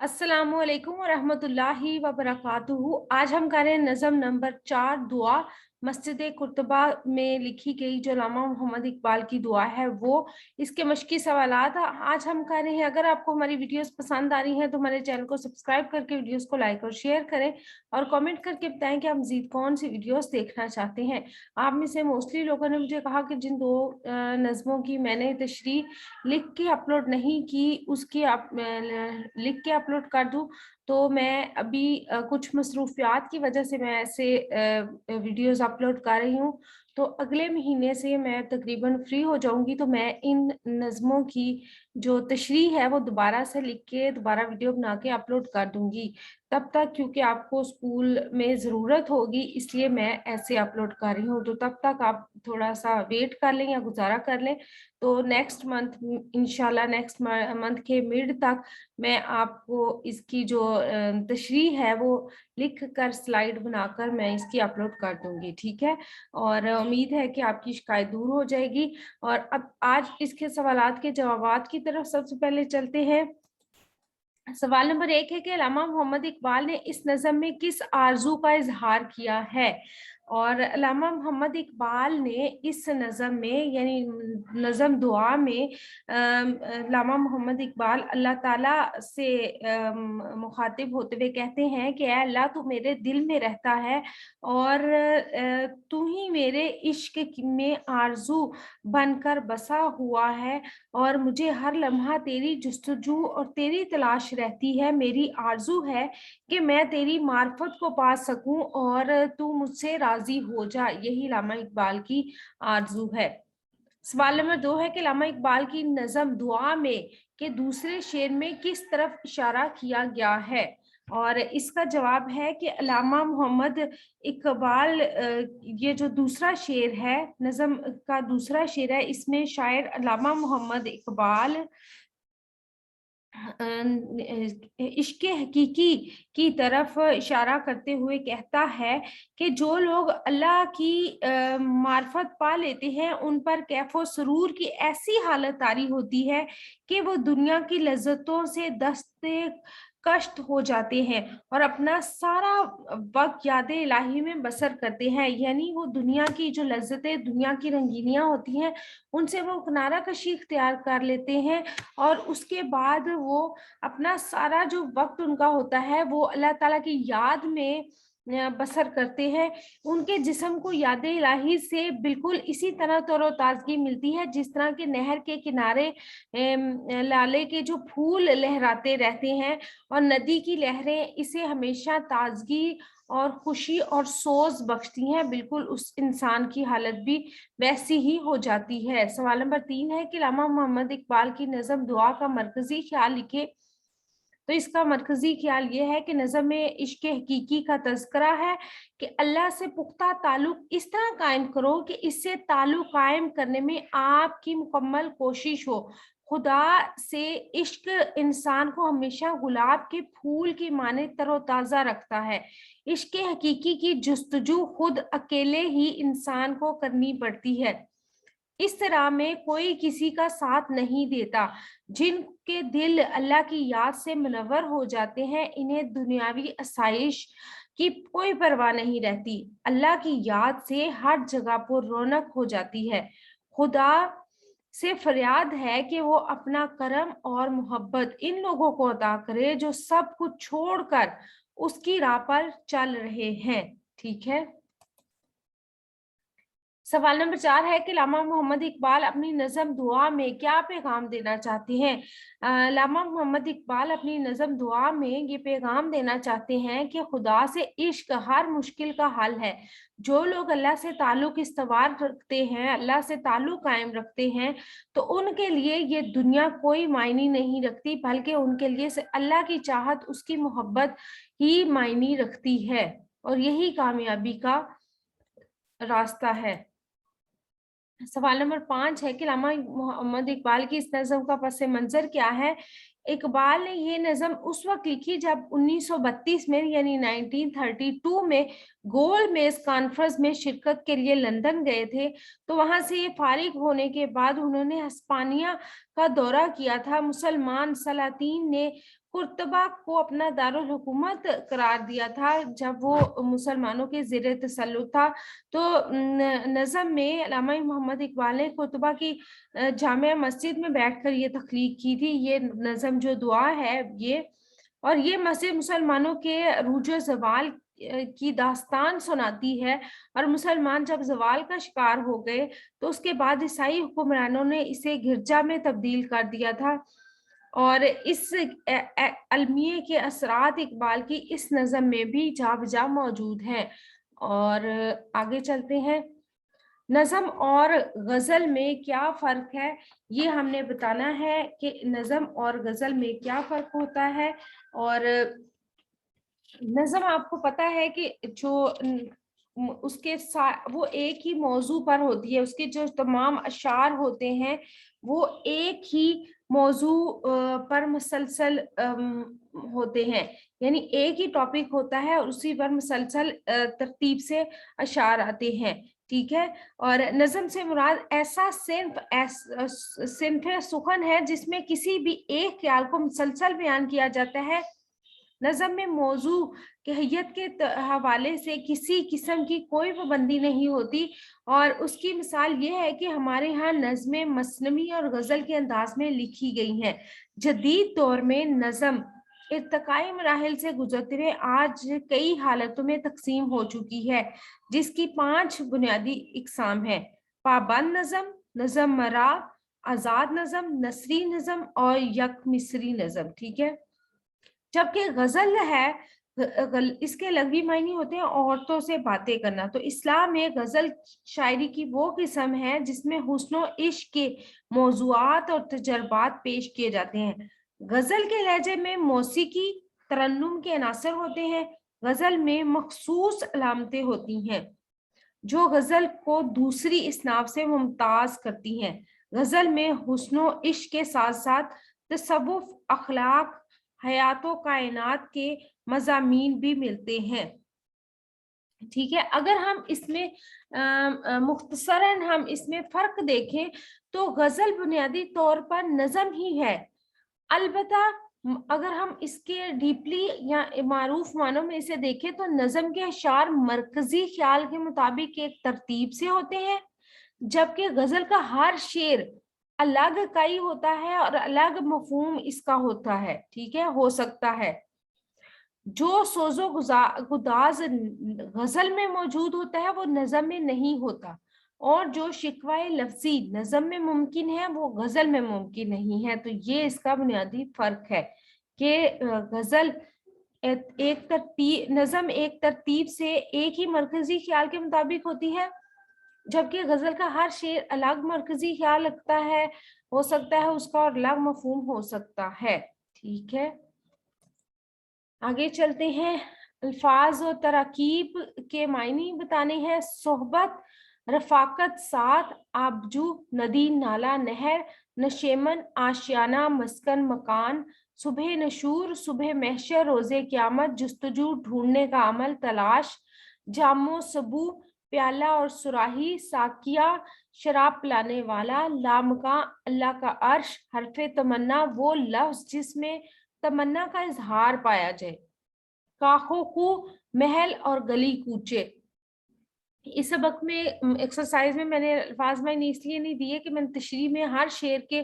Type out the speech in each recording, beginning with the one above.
अस्सलामुअलैकुम वरहमतुल्लाहि वबरकातुहू। आज हम कर रहे हैं नज़म नंबर 4 दुआ। मस्जिद कुर्तबा में लिखी गई जो अल्लामा मोहम्मद इकबाल की दुआ है वो इसके मशकी सवालात आज हम कर रहे हैं। अगर आपको हमारी वीडियोस पसंद आ रही हैं तो हमारे चैनल को सब्सक्राइब करके वीडियोस को लाइक और शेयर करें और कमेंट करके बताएं कि आप मज़ीद कौन सी वीडियोस देखना चाहते हैं। आप में से मोस्टली लोगों ने मुझे कहा कि जिन दो नज़मों की मैंने तशरीह लिख के अपलोड नहीं की उसकी आप लिख के अपलोड कर दूं, तो मैं अभी कुछ मसरूफियात की वजह से मैं ऐसे वीडियोस अपलोड कर रही हूँ। तो अगले महीने से मैं तकरीबन फ्री हो जाऊंगी, तो मैं इन नज़मों की जो तशरीह है वो दोबारा से लिख के दोबारा वीडियो बना के अपलोड कर दूंगी। तब तक क्योंकि आपको स्कूल में ज़रूरत होगी इसलिए मैं ऐसे अपलोड कर रही हूँ, तो तब तक आप थोड़ा सा वेट कर लें या गुजारा कर लें। तो नेक्स्ट मंथ इंशाल्लाह नेक्स्ट मंथ के मिड तक मैं आपको इसकी जो तशरीह है वो लिख कर स्लाइड बनाकर मैं इसकी अपलोड कर दूंगी, ठीक है। और उम्मीद है कि आपकी शिकायत दूर हो जाएगी। और अब आज इसके सवालात के जवाबात की तरफ सबसे पहले चलते हैं। सवाल नंबर 1 है कि अल्लामा मोहम्मद इकबाल ने इस नज़म में किस आरजू का इजहार किया है। और अल्लामा मोहम्मद इकबाल ने इस नज़म में यानी नज़म दुआ में अल्लामा मोहम्मद इकबाल अल्लाह ताला से मुखातिब होते हुए कहते हैं कि ऐ अल्लाह तू मेरे दिल में रहता है और तू ही मेरे इश्क में आरजू बनकर बसा हुआ है और मुझे हर लम्हा तेरी जुस्तजू और तेरी तलाश रहती है। मेरी आरजू है कि मैं तेरी मार्फत को पा सकूं और तू मुझसे राजी हो जा। यही अल्लामा इकबाल की आरजू है। सवाल नंबर 2 है कि अल्लामा इकबाल की नज़म दुआ में के दूसरे शेर में किस तरफ इशारा किया गया है। और इसका जवाब है कि अल्लामा मोहम्मद इकबाल ये जो दूसरा शेर है नज़म का दूसरा शेर है, इसमें शायर अल्लामा मोहम्मद इकबाल इश्क हकीकी की तरफ इशारा करते हुए कहता है कि जो लोग अल्लाह की मार्फत पा लेते हैं उन पर कैफो सुरूर की ऐसी हालत तारी होती है कि वो दुनिया की लज्जतों से दस्ते कष्ट हो जाते हैं और अपना सारा वक्त याद इलाही में बसर करते हैं। यानी वो दुनिया की जो लज्जतें दुनिया की रंगीनियां होती हैं उनसे वो किनारा कशी इख्तियार कर लेते हैं और उसके बाद वो अपना सारा जो वक्त उनका होता है वो अल्लाह ताला की याद में बसर करते हैं। उनके जिस्म को याद इलाही से बिल्कुल इसी तरह तरोताजगी मिलती है जिस तरह के नहर के किनारे लाले के जो फूल लहराते रहते हैं और नदी की लहरें इसे हमेशा ताजगी और खुशी और सोज बख्शती हैं। बिल्कुल उस इंसान की हालत भी वैसी ही हो जाती है। सवाल नंबर 3 है कि अल्लामा मोहम्मद इकबाल की नज़म दुआ का मरकजी ख्याल लिखे। तो इसका मरकजी ख्याल ये है कि नज़म में इश्क हकीकी का तज़करा है कि अल्लाह से पुख्ता ताल्लुक इस तरह कायम करो कि इससे ताल्लुक कायम करने में आपकी मुकम्मल कोशिश हो। खुदा से इश्क इंसान को हमेशा गुलाब के फूल की माने तरोताज़ा रखता है। इश्क हकीकी की जुस्तजू खुद अकेले ही इंसान को करनी पड़ती है। इस तरह में कोई किसी का साथ नहीं देता। जिनके दिल अल्लाह की याद से मुनव्वर हो जाते हैं इन्हें दुनियावी आसाइश की कोई परवाह नहीं रहती। अल्लाह की याद से हर जगह पर रौनक हो जाती है। खुदा से फरियाद है कि वो अपना करम और मोहब्बत इन लोगों को अता करे जो सब कुछ छोड़कर उसकी राह पर चल रहे हैं, ठीक है। सवाल नंबर 4 है कि अल्लामा मोहम्मद इकबाल अपनी नज़म दुआ में क्या पैगाम देना चाहते हैं। अल्लामा मोहम्मद इकबाल अपनी नज़म दुआ में ये पैगाम देना चाहते हैं कि खुदा से इश्क हर मुश्किल का हल है। जो लोग अल्लाह से ताल्लुक इस्तवार रखते हैं अल्लाह से ताल्लुक कायम रखते हैं तो उनके लिए ये दुनिया कोई मायने नहीं रखती, बल्कि उनके लिए से अल्लाह की चाहत उसकी मोहब्बत ही मायने रखती है और यही कामयाबी का रास्ता है। सवाल नंबर 5 है कि अल्लामा मोहम्मद इकबाल की इस नज़म का पस मंजर क्या है। इकबाल ने ये नज़म उस वक्त लिखी जब 1932 में यानी 1932 में गोल मेज कॉन्फ्रेंस में शिरकत के लिए लंदन गए थे। तो वहां से ये फारिग होने के बाद उन्होंने हिस्पानिया का दौरा किया था। मुसलमान सलातीन ने कुर्तबा को अपना दारुल हुकूमत करार दिया था जब वो मुसलमानों के ज़ेरे तसल्लुत था। तो नज़म में अल्लामा मोहम्मद इकबाल ने कुर्तबा की जामिया मस्जिद में बैठकर ये तख्लीक की थी। ये नज़म जो दुआ है ये, और ये मस्जिद मुसलमानों के अरूज ज़वाल की दास्तान सुनाती है। और मुसलमान जब ज़वाल का शिकार हो गए तो उसके बाद ईसाई हुक्मरानों ने इसे गिरजा में तब्दील कर दिया था। और इस अलमिये के असरात इकबाल की इस नज़म में भी जा बजा मौजूद हैं। और आगे चलते हैं। नज़म और गज़ल में क्या फ़र्क है, ये हमने बताना है कि नज़म और गज़ल में क्या फ़र्क होता है। और नज़म आपको पता है कि जो उसके साथ वो एक ही मौजू पर होती है, उसके जो तमाम अशार होते हैं वो एक ही मौजू पर मुसलसल होते हैं, यानी एक ही टॉपिक होता है और उसी पर मुसलसल तरतीब से अशार आते हैं। ठीक है। और नज़म से मुराद ऐसा सिन्फ सुखन है जिसमें किसी भी एक ख्याल को मुसलसल बयान किया जाता है। नज़म में मौजू के हैयत के हवाले से किसी किस्म की कोई पाबंदी नहीं होती। और उसकी मिसाल ये है कि हमारे यहाँ नज़में मसनवी और गज़ल के अंदाज में लिखी गई हैं। जदीद दौर में नज़म इर्तकाई मराहिल से गुजरते हुए आज कई हालतों में तकसीम हो चुकी है, जिसकी 5 बुनियादी इकसाम है: पाबंद नज़म, नज़म मरा, आज़ाद नज़म, नसरी नज़म और यक मिसरी नज़म। ठीक है। जबकि गजल है, इसके लघवी मायने होते हैं औरतों से बातें करना। तो इस्लाम में गजल शायरी की वो किस्म है जिसमें हुस्न इश्क के मौजुआत और तजर्बात पेश किए जाते हैं। गजल के लहजे में मौसीकी तरन्नुम के अनासर होते हैं। गजल में मखसूस अलामतें होती हैं जो गजल को दूसरी इसनाफ से मुमताज करती हैं। गजल में हुस्न इश्क के साथ साथ तसव्वुफ, अखलाक, हयातो कायनात के मज़ामीन भी मिलते हैं। ठीक है। अगर हम इसमें मुख्तसरन हम इसमें फ़र्क देखें तो गज़ल बुनियादी तौर पर नज़म ही है। अलबत्ता अगर हम इसके डीपली या मारूफ मानों में इसे देखें तो नज़म के अशार मरकजी ख्याल के मुताबिक एक तरतीब से होते हैं, जबकि गजल का हर शेर अलग इकाई होता है और अलग मफहूम इसका होता है। ठीक है, हो सकता है। जो सोजो गुदाज गजल में मौजूद होता है वो नज़म में नहीं होता, और जो शिकवाए लफ्जी नज़म में मुमकिन है वो गजल में मुमकिन नहीं है। तो ये इसका बुनियादी फर्क है कि गजल एक तरतीब, नज़म एक तरतीब से एक ही मरकजी ख्याल के मुताबिक होती है, जबकि गजल का हर शेर अलग मरकजी ख्याल रखता है, हो सकता है उसका, और अलग मफहूम हो सकता है। ठीक है, आगे चलते हैं। अल्फाज और तराकीब के मायने बताने हैं। सोहबत, रफाकत, साथ, आबजू, नदी, नाला, नहर, नशेमन, आशियाना, मस्कन, मकान, सुबह नशूर, सुबह महशर, रोजे क़यामत, जुस्तजू, ढूंढने का अमल, तलाश, जामो सबू, प्याला और सुराही, साकिया, शराब पिलाने वाला, लामका, अल्लाह का अर्श, हरफे तमन्ना, वो लफ्ज जिसमें तमन्ना का इजहार पाया जाए, काखों को, महल और गली कूचे। इस सबक में एक्सरसाइज में मैंने अल्फाज मायने इसलिए नहीं दिए कि मैंने तशरीह में हर शेर के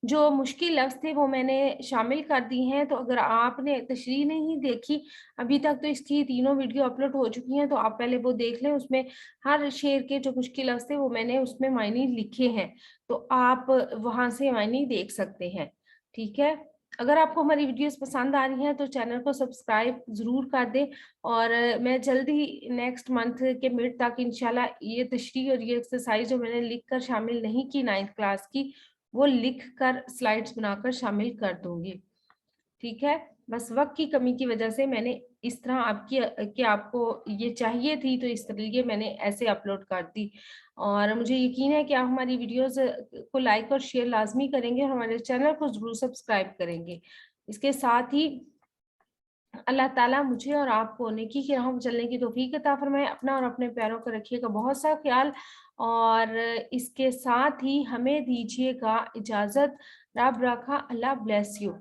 जो मुश्किल लफ्ज थे वो मैंने शामिल कर दी हैं। तो अगर आपने तशरीह नहीं देखी अभी तक तो इसकी तीनों वीडियो अपलोड हो चुकी हैं, तो आप पहले वो देख लें। उसमें हर शेर के जो मुश्किल लफ्ज थे वो मैंने उसमें मायने लिखे हैं, तो आप वहां से मायने देख सकते हैं। ठीक है, अगर आपको हमारी वीडियोस पसंद आ रही हैं तो चैनल को सब्सक्राइब जरूर कर दें। और मैं जल्द ही नेक्स्ट मंथ के मिड तक इंशाल्लाह ये तशरीह और ये एक्सरसाइज जो मैंने लिख कर शामिल नहीं की 9th क्लास की, वो लिख कर स्लाइड्स बनाकर शामिल कर दूंगी। ठीक है, बस वक्त की कमी की वजह से मैंने इस तरह आपको ये चाहिए थी तो इस तरह मैंने ऐसे अपलोड कर दी। और मुझे यकीन है कि आप हमारी वीडियोस को लाइक और शेयर लाजमी करेंगे और हमारे चैनल को जरूर सब्सक्राइब करेंगे। इसके साथ ही अल्लाह ताला मुझे और आपको नेकी की राह पर चलने की तौफीक अता फरमाए। अपना और अपने प्यारों का रखिएगा बहुत सा ख्याल, और इसके साथ ही हमें दीजिएगा इजाजत। रब रखा, अल्लाह ब्लेस यू।